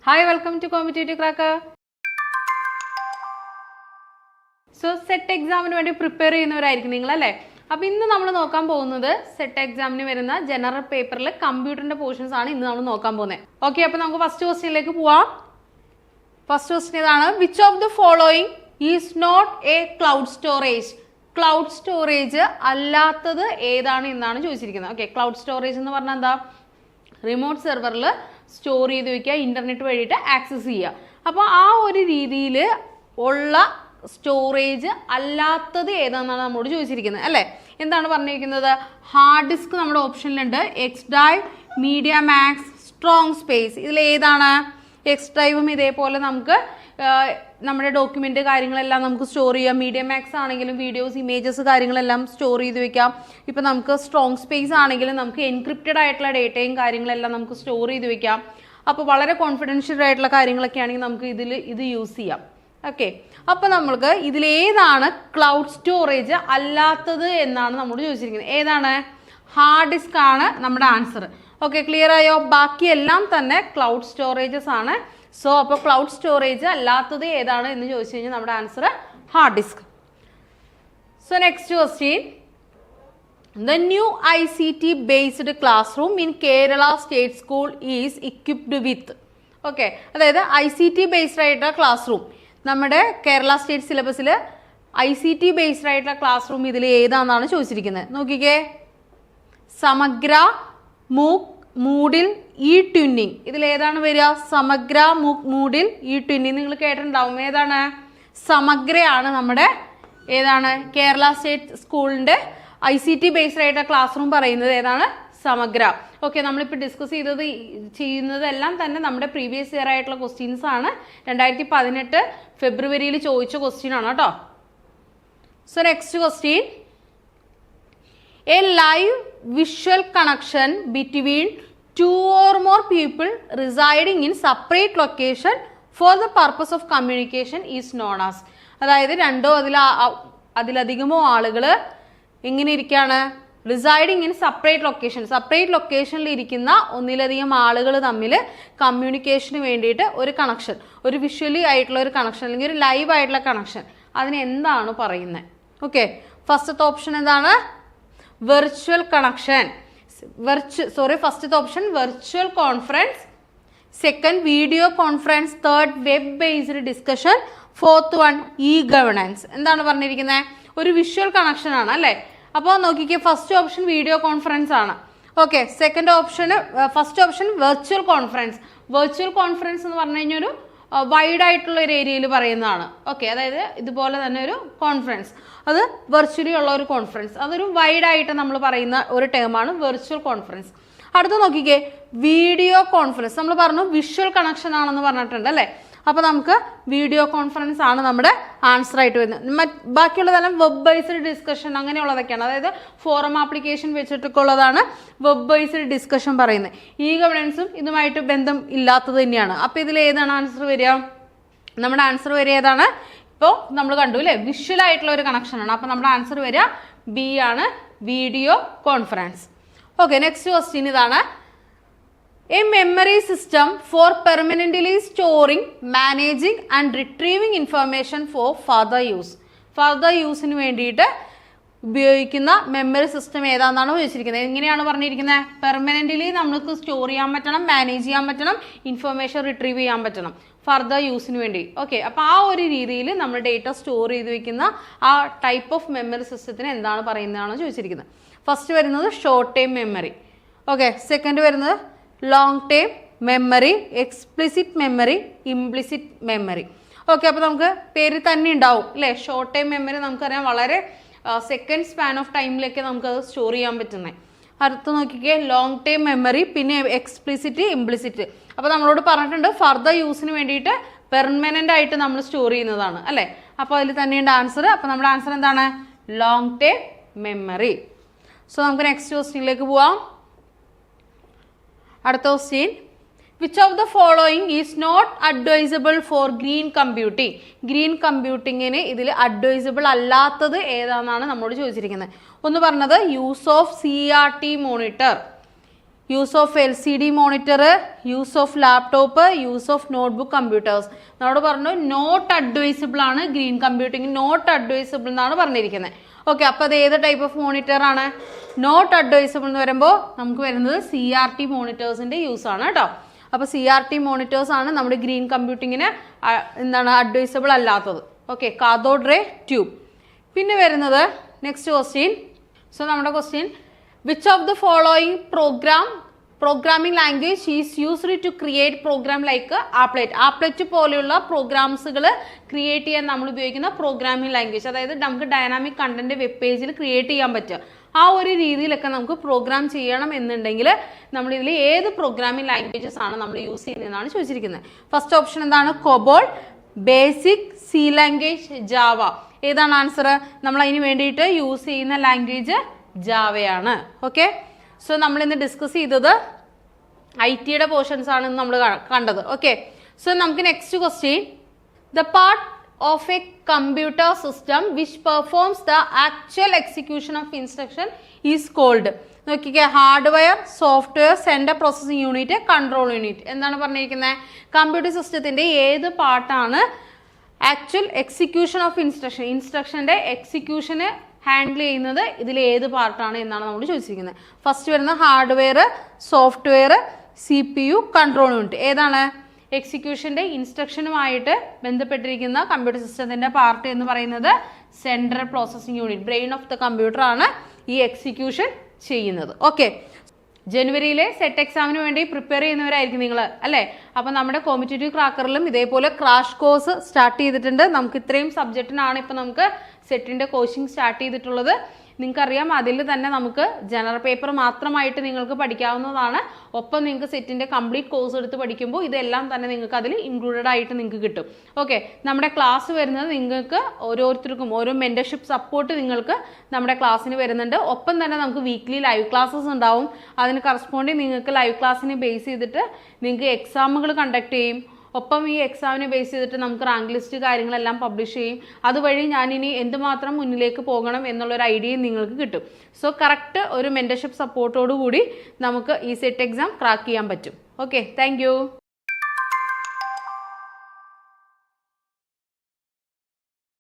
Hi, welcome to Competitive Cracker. So, set exam വേണ്ടി prepare ചെയ്യുന്നവരായിരിക്കും നിങ്ങൾ അല്ലേ? അപ്പോൾ ഇന്ന് നമ്മൾ നോക്കാൻ പോകുന്നത് സെറ്റ് എക്സാമിന് വരുന്ന ജനറൽ പേപ്പറിൽ കമ്പ്യൂട്ടറിന്റെ പോർഷൻസ് ആണ് ഇന്ന് നമ്മൾ നോക്കാൻ പോകുന്നത്. ഓക്കെ, അപ്പോൾ നമുക്ക് ഫസ്റ്റ് ക്വസ്റ്റ്യനിലേക്ക് പോവാം. ഫസ്റ്റ് ക്വസ്റ്റ്യൻ ഇതാണ്, which of the following is not a cloud storage? Cloud storage അല്ലാത്തത് ഏതാണ് എന്നാണ് ചോദിച്ചിരിക്കുന്നത്. ഓക്കെ, ക്ലൗഡ് സ്റ്റോറേജ് എന്ന് പറഞ്ഞാൽ എന്താ? റിമോട്ട് സെർവറിൽ സ്റ്റോർ ചെയ്ത് വെക്കുക, ഇന്റർനെറ്റ് വഴിയിട്ട് ആക്സസ് ചെയ്യുക. അപ്പോൾ ആ ഒരു രീതിയിൽ ഉള്ള സ്റ്റോറേജ് അല്ലാത്തത് ഏതാണെന്നാണ് നമ്മോട് ചോദിച്ചിരിക്കുന്നത് അല്ലേ? എന്താണ് പറഞ്ഞിരിക്കുന്നത്? ഹാർഡ് ഡിസ്ക് നമ്മുടെ ഓപ്ഷനിലുണ്ട്, X drive, media max, strong space. ഇതിൽ ഏതാണ്? എക്സ് ഡ്രൈവും ഇതേപോലെ നമുക്ക് നമ്മുടെ ഡോക്യുമെന്റ് കാര്യങ്ങളെല്ലാം നമുക്ക് സ്റ്റോർ ചെയ്യാം. മീഡിയ മാക്സ് ആണെങ്കിലും വീഡിയോസ്, ഇമേജസ് കാര്യങ്ങളെല്ലാം സ്റ്റോർ ചെയ്ത് വെക്കാം. ഇപ്പം നമുക്ക് സ്ട്രോങ് സ്പേസ് ആണെങ്കിലും നമുക്ക് എൻക്രിപ്റ്റഡ് ആയിട്ടുള്ള ഡേറ്റയും കാര്യങ്ങളെല്ലാം നമുക്ക് സ്റ്റോർ ചെയ്ത് വെക്കാം. അപ്പോൾ വളരെ കോൺഫിഡൻഷ്യൽ ആയിട്ടുള്ള കാര്യങ്ങളൊക്കെ ആണെങ്കിൽ നമുക്ക് ഇത് യൂസ് ചെയ്യാം. ഓക്കെ, അപ്പോൾ നമ്മൾക്ക് ഇതിലേതാണ് ക്ലൗഡ് സ്റ്റോറേജ് അല്ലാത്തത് എന്നാണ് നമ്മോട് ചോദിച്ചിരിക്കുന്നത്. ഏതാണ്? ഹാർഡ് ഡിസ്ക് ആണ് നമ്മുടെ ആൻസർ. ഓക്കെ, ക്ലിയർ ആയോ? ബാക്കിയെല്ലാം തന്നെ ക്ലൗഡ് സ്റ്റോറേജസ് ആണ്. സോ അപ്പോൾ ക്ലൗഡ് സ്റ്റോറേജ് അല്ലാത്തത് ഏതാണ് എന്ന് ചോദിച്ചു കഴിഞ്ഞാൽ നമ്മുടെ answer hard disk. So next question, the new ICT based classroom in Kerala State School is equipped with. Okay, അതായത് ICT based ആയിട്ടുള്ള ക്ലാസ് റൂം നമ്മുടെ കേരള സ്റ്റേറ്റ് സിലബസിൽ ICT based ആയിട്ടുള്ള ക്ലാസ് റൂം ഇതിൽ ഏതാണെന്നാണ് ചോദിച്ചിരിക്കുന്നത്. നോക്കിക്കേ, സമഗ്ര, മൂക്ക്, മൂഡിൽ, ഇ ട്വിന്നിങ്. ഇതിൽ ഏതാണ് വരിക? സമഗ്ര, മൂക്ക്, മൂഡിൽ, ഇ ട്വിന്നിങ്. നിങ്ങൾ കേട്ടിട്ടുണ്ടാവും. ഏതാണ്? സമഗ്രയാണ് നമ്മുടെ ഏതാണ് കേരള സ്റ്റേറ്റ് സ്കൂളിൻ്റെ ICT based ആയിട്ടുള്ള ക്ലാസ് റൂം പറയുന്നത് ഏതാണ്? സമഗ്ര. ഓക്കെ, നമ്മളിപ്പോൾ ഡിസ്കസ് ചെയ്യുന്നതെല്ലാം തന്നെ നമ്മുടെ പ്രീവിയസ് ഇയർ ആയിട്ടുള്ള ക്വസ്റ്റ്യൻസ് ആണ്. 2018 ഫെബ്രുവരിയിൽ ചോദിച്ച ക്വസ്റ്റ്യൻ ആണ് കേട്ടോ. So next question, A live visual connection between 2 or more people residing in separate location for the purpose of communication is known as. അതായത് രണ്ടോ അതിലധികമോ ആളുകൾ എങ്ങനെ ഇരിക്കുകയാണ്? Residing in separate location. Separate ലൊക്കേഷനിൽ ഇരിക്കുന്ന ഒന്നിലധികം ആളുകൾ തമ്മിൽ കമ്മ്യൂണിക്കേഷന് വേണ്ടിയിട്ട് ഒരു കണക്ഷൻ, ഒരു വിഷ്വലി ആയിട്ടുള്ള ഒരു കണക്ഷൻ അല്ലെങ്കിൽ ഒരു ലൈവ് ആയിട്ടുള്ള കണക്ഷൻ, അതിന് എന്താണ് പറയുന്നത്? ഓക്കെ, ഫസ്റ്റത്തെ ഓപ്ഷൻ എന്താണ്? Virtual connection. ഫസ്റ്റത്തെ option virtual conference, second video conference, third web based discussion, fourth one E governance. എന്താണ് പറഞ്ഞിരിക്കുന്നത്? ഒരു വിഷ്വൽ കണക്ഷൻ ആണ് അല്ലേ? അപ്പോൾ നോക്കിക്കേ, ഫസ്റ്റ് ഓപ്ഷൻ വീഡിയോ കോൺഫറൻസ് ആണ്. ഓക്കെ, സെക്കൻഡ് ഓപ്ഷന് first option virtual conference. Virtual conference എന്ന് പറഞ്ഞു കഴിഞ്ഞാൽ ഒരു വൈഡ് ആയിട്ടുള്ള ഒരു ഏരിയയിൽ പറയുന്നതാണ്. ഓക്കെ, അതായത് ഇതുപോലെ തന്നെ ഒരു കോൺഫറൻസ്, അത് വെർച്വലി ഉള്ള ഒരു കോൺഫറൻസ്, അതൊരു വൈഡ് ആയിട്ട് നമ്മൾ പറയുന്ന ഒരു ടേമാണ് വെർച്വൽ കോൺഫറൻസ്. അടുത്ത് നോക്കിക്കേ, വീഡിയോ കോൺഫറൻസ്. നമ്മൾ പറഞ്ഞു വിഷ്വൽ കണക്ഷൻ ആണെന്ന് പറഞ്ഞിട്ടുണ്ട് അല്ലേ? അപ്പോൾ നമുക്ക് വീഡിയോ കോൺഫറൻസ് ആണ് നമ്മുടെ ആൻസർ ആയിട്ട് വരുന്നത്. ബാക്കിയുള്ളതെല്ലാം വെബ് ബേസ്ഡ് ഡിസ്കഷൻ അങ്ങനെയുള്ളതൊക്കെയാണ്. അതായത് ഫോറം ആപ്ലിക്കേഷൻ വെച്ചിട്ടൊക്കെ ഉള്ളതാണ് വെബ് ബേസ്ഡ് ഡിസ്കഷൻ പറയുന്നത്. ഈ ഗവേണൻസും ഇതുമായിട്ട് ബന്ധം ഇല്ലാത്തത് തന്നെയാണ്. അപ്പോൾ ഇതിൽ ഏതാണ് ആൻസർ വരിക? നമ്മുടെ ആൻസർ വരിക ഏതാണ്? ഇപ്പോൾ നമ്മൾ കണ്ടു അല്ലേ, വിഷ്വൽ ആയിട്ടുള്ള ഒരു കണക്ഷനാണ്. അപ്പോൾ നമ്മുടെ ആൻസർ വരിക ബി ആണ്, video conference. Okay, next question ഇതാണ്, a memory system for permanently storing, managing and retrieving information for further use. further യൂസിന് വേണ്ടിയിട്ട് ഉപയോഗിക്കുന്ന മെമ്മറി സിസ്റ്റം ഏതാണെന്നാണ് ചോദിച്ചിരിക്കുന്നത്. എങ്ങനെയാണ് പറഞ്ഞിരിക്കുന്നത്? പെർമനൻ്റ്ലി നമുക്ക് സ്റ്റോർ ചെയ്യാൻ പറ്റണം, മാനേജ് ചെയ്യാൻ പറ്റണം, ഇൻഫർമേഷൻ റിട്രീവ് ചെയ്യാൻ പറ്റണം ഫർദർ യൂസിന് വേണ്ടി. ഓക്കെ, അപ്പോൾ ആ ഒരു രീതിയിൽ നമ്മൾ ഡേറ്റ സ്റ്റോർ ചെയ്ത് വെക്കുന്ന ആ ടൈപ്പ് ഓഫ് മെമ്മറി സിസ്റ്റത്തിന് എന്താണ് പറയുന്നതാണ് ചോദിച്ചിരിക്കുന്നത്. ഫസ്റ്റ് വരുന്നത് short time memory. Okay, second വരുന്നത് long time memory, explicit memory, implicit memory. Okay, അപ്പോൾ നമുക്ക് പേര് തന്നെ ഉണ്ടാവും അല്ലേ? ഷോർട്ട് ടൈം മെമ്മറി നമുക്കറിയാം, വളരെ സെക്കൻഡ് സ്പാൻ ഓഫ് ടൈമിലേക്ക് നമുക്കത് സ്റ്റോർ ചെയ്യാൻ പറ്റുന്നത്. അടുത്ത് നോക്കിക്കേ, ലോങ് ടൈം മെമ്മറി, പിന്നെ എക്സ്പ്ലിസിറ്റ്, ഇംപ്ലിസിറ്റ്. അപ്പോൾ നമ്മളോട് പറഞ്ഞിട്ടുണ്ട് ഫർദർ യൂസിന് വേണ്ടിയിട്ട് പെർമനൻ്റ് ആയിട്ട് നമ്മൾ സ്റ്റോർ ചെയ്യുന്നതാണ് അല്ലേ? അപ്പോൾ അതിൽ തന്നെയുണ്ട് ആൻസർ. അപ്പോൾ നമ്മുടെ ആൻസർ എന്താണ്? Long time memory. സോ നമുക്ക് നെക്സ്റ്റ് ക്വസ്റ്റ്യനിലേക്ക് പോവാം. അടുത്ത question, which of the following is not advisable for green computing? Green കമ്പ്യൂട്ടിങ്ങിന് ഇതിൽ അഡ്വൈസബിൾ അല്ലാത്തത് ഏതാണെന്നാണ് നമ്മളോട് ചോദിച്ചിരിക്കുന്നത്. ഒന്ന് പറഞ്ഞത് use of CRT monitor, use of LCD monitor, use of laptop, use of notebook computers. നമ്മളോട് പറഞ്ഞു നോട്ട് അഡ്വൈസിബിൾ ആണ് ഗ്രീൻ കമ്പ്യൂട്ടിംഗ്, നോട്ട് അഡ്വൈസിബിൾ എന്നാണ് പറഞ്ഞിരിക്കുന്നത്. ഓക്കെ, അപ്പോൾ അത് ഏത് ടൈപ്പ് ഓഫ് മോണിറ്റർ ആണ്? നോട്ട് അഡ്വൈസിബിൾ എന്ന് വരുമ്പോൾ നമുക്ക് വരുന്നത് CRT മോണിറ്റേഴ്സിന്റെ യൂസ് ആണ് കേട്ടോ. അപ്പോൾ CRT മോണിറ്റേഴ്സ് ആണ് നമ്മുടെ ഗ്രീൻ കമ്പ്യൂട്ടിങ്ങിന് എന്താണ് അഡ്വൈസബിൾ അല്ലാത്തത്. Okay, cathode ray tube. പിന്നെ വരുന്നത് നെക്സ്റ്റ് ക്വസ്റ്റ്യൻ. സോ നമ്മുടെ question, which of the following programming language is used to create program like applet. Applet പോലെയുള്ള പ്രോഗ്രാംസുകൾ ക്രിയേറ്റ് ചെയ്യാൻ നമ്മൾ ഉപയോഗിക്കുന്ന പ്രോഗ്രാമിംഗ് ലാംഗ്വേജ്, അതായത് നമുക്ക് ഡൈനാമിക് കണ്ടന്റ് വെബ് പേജിൽ ക്രിയേറ്റ് ചെയ്യാൻ പറ്റുക. ആ ഒരു രീതിയിലൊക്കെ നമുക്ക് പ്രോഗ്രാം ചെയ്യണം എന്നുണ്ടെങ്കിൽ നമ്മൾ ഇതിൽ ഏത് പ്രോഗ്രാമിംഗ് ലാംഗ്വേജസ് ആണ് നമ്മൾ യൂസ് ചെയ്യുന്നതെന്നാണ് ചോദിച്ചിരിക്കുന്നത്. ഫസ്റ്റ് ഓപ്ഷൻ എന്താണ്? COBOL, basic, C language, Java. ഏതാണ് ആൻസർ? നമ്മൾ അതിന് വേണ്ടിയിട്ട് യൂസ് ചെയ്യുന്ന ലാംഗ്വേജ് ജാവയാണ്. ഓക്കെ, സോ നമ്മൾ ഇന്ന് ഡിസ്കസ് ചെയ്തത് IT-യുടെ പോർഷൻസ് ആണ് നമ്മൾ കണ്ടത്. ഓക്കെ, സോ നമുക്ക് next question, the part of a computer system which performs the actual execution of instruction is called. നോക്കിക്കേ, hardware, software, central processing unit, control unit. എന്താണ് പറഞ്ഞിരിക്കുന്നത്? കമ്പ്യൂട്ടർ സിസ്റ്റത്തിന്റെ ഏത് പാർട്ടാണ് ആക്ച്വൽ എക്സിക്യൂഷൻ ഓഫ് ഇൻസ്ട്രക്ഷന്റെ എക്സിക്യൂഷന് ഹാൻഡിൽ ചെയ്യുന്നത്? ഇതിൽ ഏത് പാർട്ടാണ് എന്നാണ് നമ്മൾ ചോദിച്ചിരിക്കുന്നത്. ഫസ്റ്റ് വരുന്ന hardware, software, CPU, control unit. ഏതാണ്? എക്സിക്യൂഷന്റെ ഇൻസ്ട്രക്ഷനുമായിട്ട് ബന്ധപ്പെട്ടിരിക്കുന്ന കമ്പ്യൂട്ടർ സിസ്റ്റത്തിന്റെ പാർട്ട് എന്ന് പറയുന്നത് central processing unit, brain of the computer ആണ് ഈ എക്സിക്യൂഷൻ ചെയ്യുന്നത്. ഓക്കെ, ജനുവരിയിലെ സെറ്റ് എക്സാമിന് വേണ്ടി പ്രിപ്പയർ ചെയ്യുന്നവരായിരിക്കും നിങ്ങൾ അല്ലേ? അപ്പം നമ്മുടെ കോമ്പറ്റേറ്റീവ് ക്രാക്കറിലും ഇതേപോലെ ക്രാഷ് കോഴ്സ് സ്റ്റാർട്ട് ചെയ്തിട്ടുണ്ട്. നമുക്ക് ഇത്രയും സബ്ജക്റ്റിനാണ് ഇപ്പം നമുക്ക് സെറ്റിൻ്റെ കോച്ചിങ് സ്റ്റാർട്ട് ചെയ്തിട്ടുള്ളത്. നിങ്ങൾക്കറിയാം, അതിൽ തന്നെ നമുക്ക് ജനറൽ പേപ്പർ മാത്രമായിട്ട് നിങ്ങൾക്ക് പഠിക്കാവുന്നതാണ്. ഒപ്പം നിങ്ങൾക്ക് സെറ്റിൻ്റെ കംപ്ലീറ്റ് കോഴ്സ് എടുത്ത് പഠിക്കുമ്പോൾ ഇതെല്ലാം തന്നെ നിങ്ങൾക്ക് അതിൽ ഇൻക്ലൂഡഡ് ആയിട്ട് നിങ്ങൾക്ക് കിട്ടും. ഓക്കെ, നമ്മുടെ ക്ലാസ് വരുന്നത് നിങ്ങൾക്ക് ഓരോരുത്തർക്കും ഓരോ മെൻറ്റർഷിപ്പ് സപ്പോർട്ട് നിങ്ങൾക്ക് നമ്മുടെ ക്ലാസ്സിന് വരുന്നുണ്ട്. ഒപ്പം തന്നെ നമുക്ക് വീക്ക്ലി ലൈവ് ക്ലാസ്സസ് ഉണ്ടാവും. അതിന് കറസ്പോണ്ടിങ് നിങ്ങൾക്ക് ലൈവ് ക്ലാസ്സിനെ ബേസ് ചെയ്തിട്ട് നിങ്ങൾക്ക് എക്സാമുകൾ കണ്ടക്ട് ചെയ്യും. ഒപ്പം ഈ എക്സാമിനെ ബേസ് ചെയ്തിട്ട് നമുക്ക് റാങ്ക് ലിസ്റ്റ് കാര്യങ്ങളെല്ലാം പബ്ലിഷ് ചെയ്യും. അതുവഴി ഞാനിനി എന്തുമാത്രം മുന്നിലേക്ക് പോകണം എന്നുള്ളൊരു ഐഡിയയും നിങ്ങൾക്ക് കിട്ടും. സോ കറക്റ്റ് ഒരു മെൻറ്റർഷിപ്പ് സപ്പോർട്ടോടു കൂടി നമുക്ക് ഈ സെറ്റ് എക്സാം ക്രാക്ക് ചെയ്യാൻ പറ്റും. Okay, thank